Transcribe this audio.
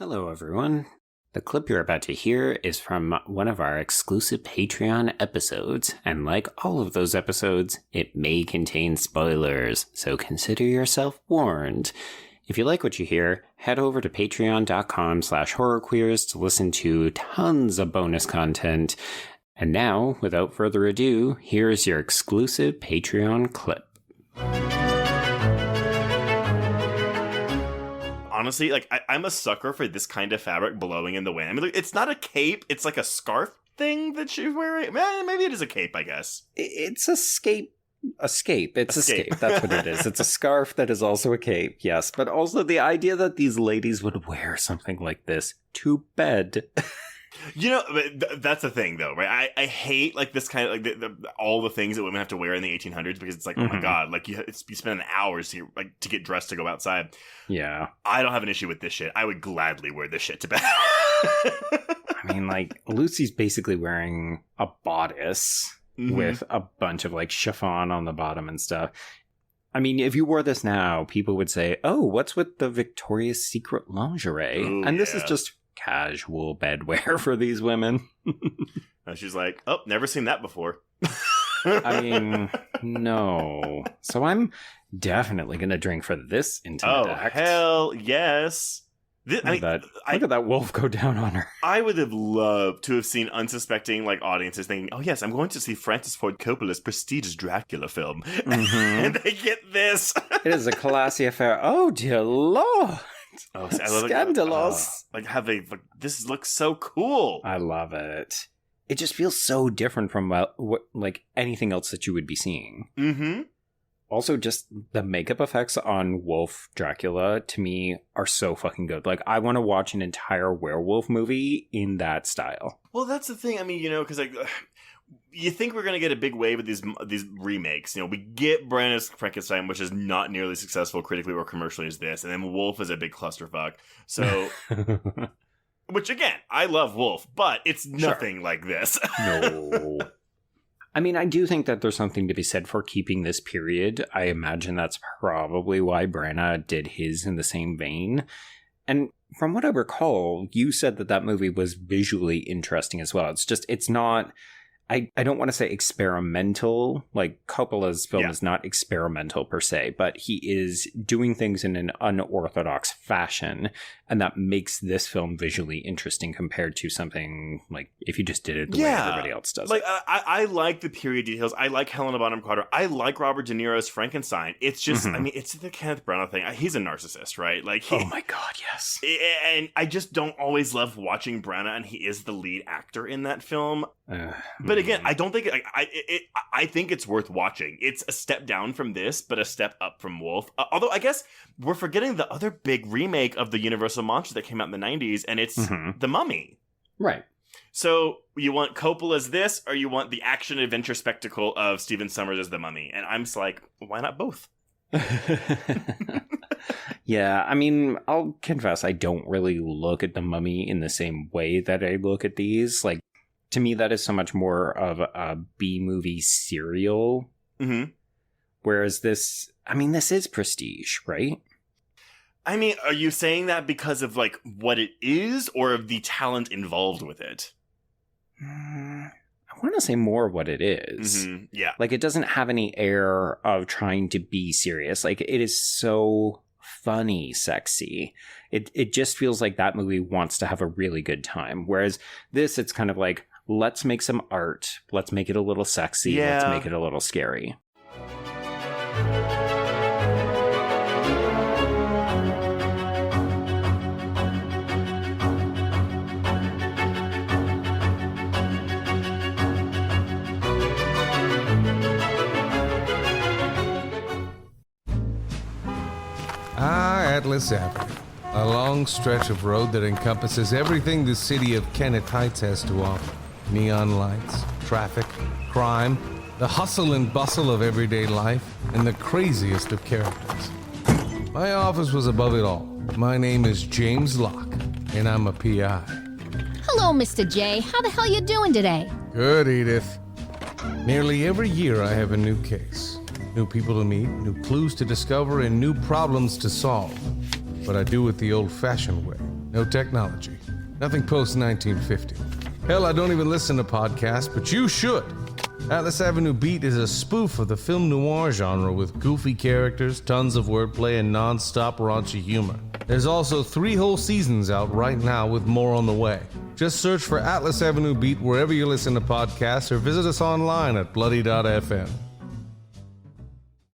Hello, everyone. The clip you're about to hear is from one of our exclusive Patreon episodes, and like all of those episodes, it may contain spoilers, so consider yourself warned. If you like what you hear, head over to patreon.com/horrorqueers to listen to tons of bonus content. And now, without further ado, here's your exclusive Patreon clip. Honestly, like, I'm a sucker for this kind of fabric blowing in the wind. I mean, like, it's not a cape, it's like a scarf thing that she's wearing. Maybe it is a cape, I guess. It's a scape. It's a scape. That's what it is. It's a scarf that is also a cape, yes. But also the idea that these ladies would wear something like this to bed. You know, that's the thing, though, right? I hate, like, this kind of, like, all the things that women have to wear in the 1800s because it's like, oh my God, like, you spend hours to get dressed to go outside. Yeah. I don't have an issue with this shit. I would gladly wear this shit to bed. I mean, like, Lucy's basically wearing a bodice with a bunch of, like, chiffon on the bottom and stuff. I mean, if you wore this now, people would say, oh, what's with the Victoria's Secret lingerie? Ooh, and this is just casual bedwear for these women. And she's like, oh, never seen that before. I mean, no. So I'm definitely going to drink for this intimate act. Oh, hell yes. Look at that wolf go down on her. I would have loved to have seen unsuspecting, like, audiences thinking, oh yes, I'm going to see Francis Ford Coppola's prestigious Dracula film. And they get this. It is a classy affair. Oh, dear Lord. Oh, see, I love Scandalous. This looks so cool. I love it. It just feels so different from like anything else that you would be seeing. Mm-hmm. Also, just the makeup effects on Wolf Dracula, to me, are so fucking good. Like, I want to watch an entire werewolf movie in that style. Well, that's the thing. I mean, you know, because, like, you think we're going to get a big wave of these remakes. You know, we get Branagh Frankenstein, which is not nearly successful critically or commercially as this. And then Wolf is a big clusterfuck. So, which, again, I love Wolf, but it's nothing like this. No. I mean, I do think that there's something to be said for keeping this period. I imagine that's probably why Branagh did his in the same vein. And from what I recall, you said that movie was visually interesting as well. It's not... I don't want to say experimental, like Coppola's film is not experimental per se, but he is doing things in an unorthodox fashion, and that makes this film visually interesting compared to something like if you just did it the way everybody else does it. I like the period details. I like Helena Bonham Carter. I like Robert De Niro's Frankenstein. It's just, I mean, it's the Kenneth Branagh thing. He's a narcissist, right? Like, oh my God, yes. And I just don't always love watching Branagh, and he is the lead actor in that film. But again, I don't think I think it's worth watching. It's a step down from this, but a step up from Wolf. Although I guess we're forgetting the other big remake of the Universal monster that came out in the 90s, and it's The Mummy. Right. So you want Coppola's this, or you want the action adventure spectacle of Stephen Sommers as The Mummy? And I'm just like, why not both? Yeah, I mean, I'll confess, I don't really look at The Mummy in the same way that I look at these. Like, to me, that is so much more of a B-movie serial. Mm-hmm. Whereas this is prestige, right? I mean, are you saying that because of, like, what it is, or of the talent involved with it? I want to say more what it is. Mm-hmm. Yeah. Like, it doesn't have any air of trying to be serious. Like, it is so funny, sexy. It just feels like that movie wants to have a really good time. Whereas this, it's kind of like, let's make some art. Let's make it a little sexy. Yeah. Let's make it a little scary. Atlas Avenue, a long stretch of road that encompasses everything the city of Kennett Heights has to offer. Neon lights, traffic, crime, the hustle and bustle of everyday life, and the craziest of characters. My office was above it all. My name is James Locke, and I'm a PI. Hello, Mr. J. How the hell you doing today? Good, Edith. Nearly every year I have a new case. New people to meet, new clues to discover, and new problems to solve. But I do it the old-fashioned way. No technology. Nothing post-1950. Hell, I don't even listen to podcasts, but you should. Atlas Avenue Beat is a spoof of the film noir genre with goofy characters, tons of wordplay, and non-stop raunchy humor. There's also 3 whole seasons out right now with more on the way. Just search for Atlas Avenue Beat wherever you listen to podcasts or visit us online at bloody.fm.